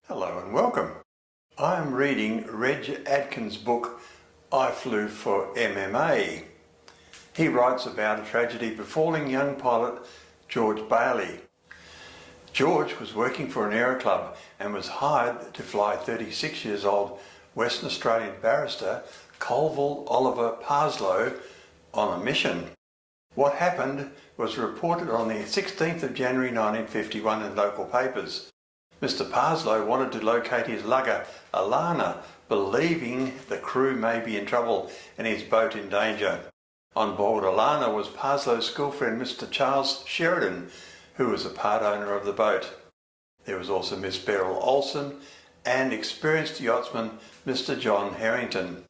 Hello and welcome. I am reading Reg Atkins' book, I Flew for MMA. He writes about a tragedy befalling young pilot George Bailey. George was working for an aero club and was hired to fly 36 years old Western Australian barrister Colville Oliver Parslow on a mission. What happened was reported on the 16th of January 1951 in local papers. Mr. Parslow wanted to locate his lugger, Alana, believing the crew may be in trouble and his boat in danger. On board Alana was Parslow's schoolfriend Mr. Charles Sheridan, who was a part owner of the boat. There was also Miss Beryl Olsen and experienced yachtsman Mr. John Harrington.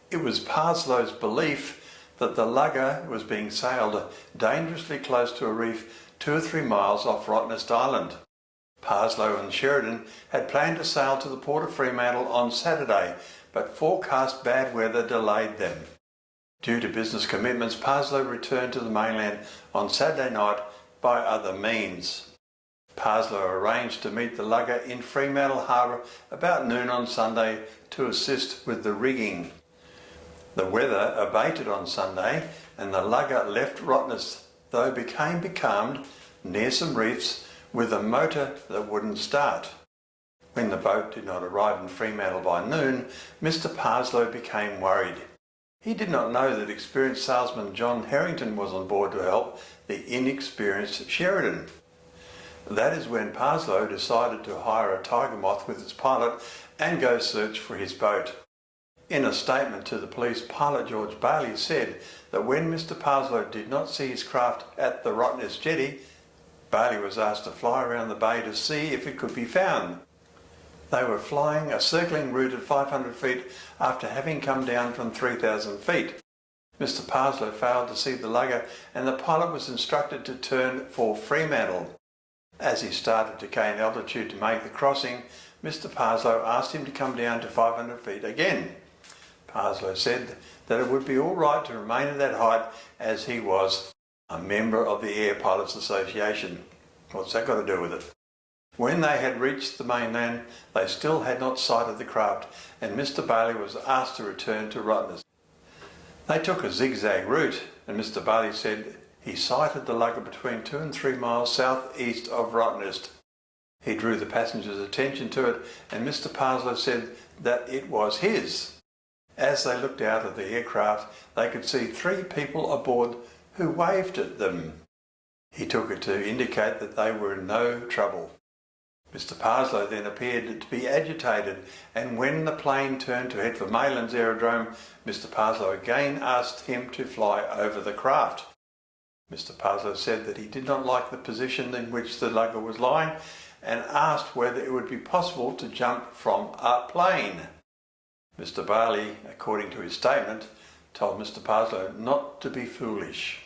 It was Parslow's belief that the lugger was being sailed dangerously close to a reef 2 or 3 miles off Rottnest Island. Parslow and Sheridan had planned to sail to the port of Fremantle on Saturday, but forecast bad weather delayed them. Due to business commitments, Parslow returned to the mainland on Saturday night by other means. Parslow arranged to meet the lugger in Fremantle Harbour about noon on Sunday to assist with the rigging. The weather abated on Sunday and the lugger left Rottnest, though became becalmed near some reefs with a motor that wouldn't start. When the boat did not arrive in Fremantle by noon, Mr. Parslow became worried. He did not know that experienced salesman John Harrington was on board to help the inexperienced Sheridan. That is when Parslow decided to hire a Tiger Moth with its pilot and go search for his boat. In a statement to the police, pilot George Bailey said that when Mr. Parslow did not see his craft at the Rottnest jetty, Bailey was asked to fly around the bay to see if it could be found. They were flying a circling route at 500 feet after having come down from 3,000 feet. Mr. Parslow failed to see the lugger and the pilot was instructed to turn for Fremantle. As he started to gain altitude to make the crossing, Mr. Parslow asked him to come down to 500 feet again. Parslow said that it would be all right to remain at that height as he was a member of the Air Pilots Association. What's that got to do with it? When they had reached the mainland, they still had not sighted the craft, and Mr. Bailey was asked to return to Rottnest. They took a zigzag route, and Mr. Bailey said he sighted the lugger between 2 and 3 miles southeast of Rottnest. He drew the passengers' attention to it, and Mr. Parslow said that it was his. As they looked out of the aircraft, they could see 3 people aboard who waved at them. He took it to indicate that they were in no trouble. Mr. Parslow then appeared to be agitated, and when the plane turned to head for Maylands Aerodrome, Mr. Parslow again asked him to fly over the craft. Mr. Parslow said that he did not like the position in which the lugger was lying and asked whether it would be possible to jump from a plane. Mr. Bailey, according to his statement, told Mr. Parslow not to be foolish.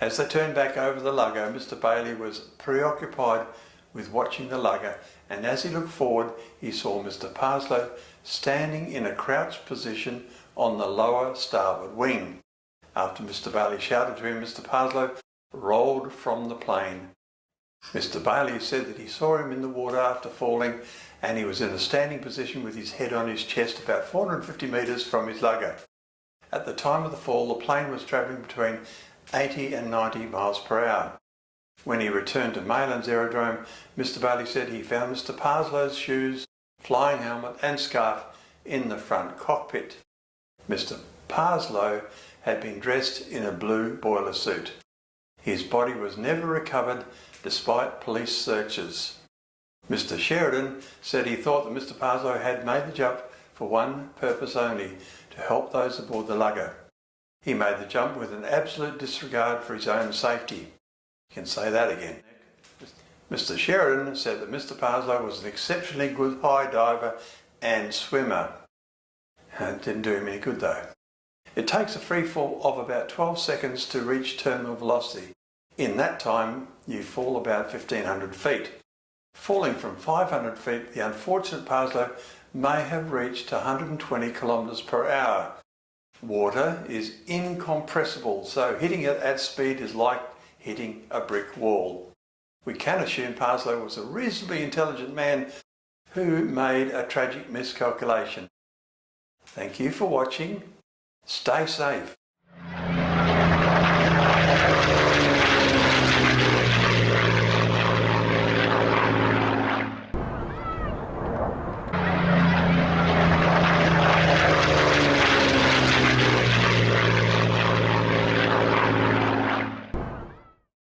As they turned back over the lugger, Mr. Bailey was preoccupied with watching the lugger, and as he looked forward, he saw Mr. Parslow standing in a crouched position on the lower starboard wing. After Mr. Bailey shouted to him, Mr. Parslow rolled from the plane. Mr. Bailey said that he saw him in the water after falling, and he was in a standing position with his head on his chest about 450 metres from his lugger. At the time of the fall, the plane was travelling between 80 and 90 miles per hour. When he returned to Maylands Aerodrome, Mr. Bailey said he found Mr. Parslow's shoes, flying helmet and scarf in the front cockpit. Mr. Parslow had been dressed in a blue boiler suit. His body was never recovered despite police searches. Mr. Sheridan said he thought that Mr. Parslow had made the jump for one purpose only, to help those aboard the lugger. He made the jump with an absolute disregard for his own safety. You can say that again. Mr. Sheridan said that Mr. Parslow was an exceptionally good high diver and swimmer. It didn't do him any good though. It takes a free fall of about 12 seconds to reach terminal velocity. In that time, you fall about 1,500 feet. Falling from 500 feet, the unfortunate Parslow may have reached 120 kilometres per hour. Water is incompressible, so hitting it at speed is like hitting a brick wall. We can assume Parslow was a reasonably intelligent man who made a tragic miscalculation. Thank you for watching. Stay safe.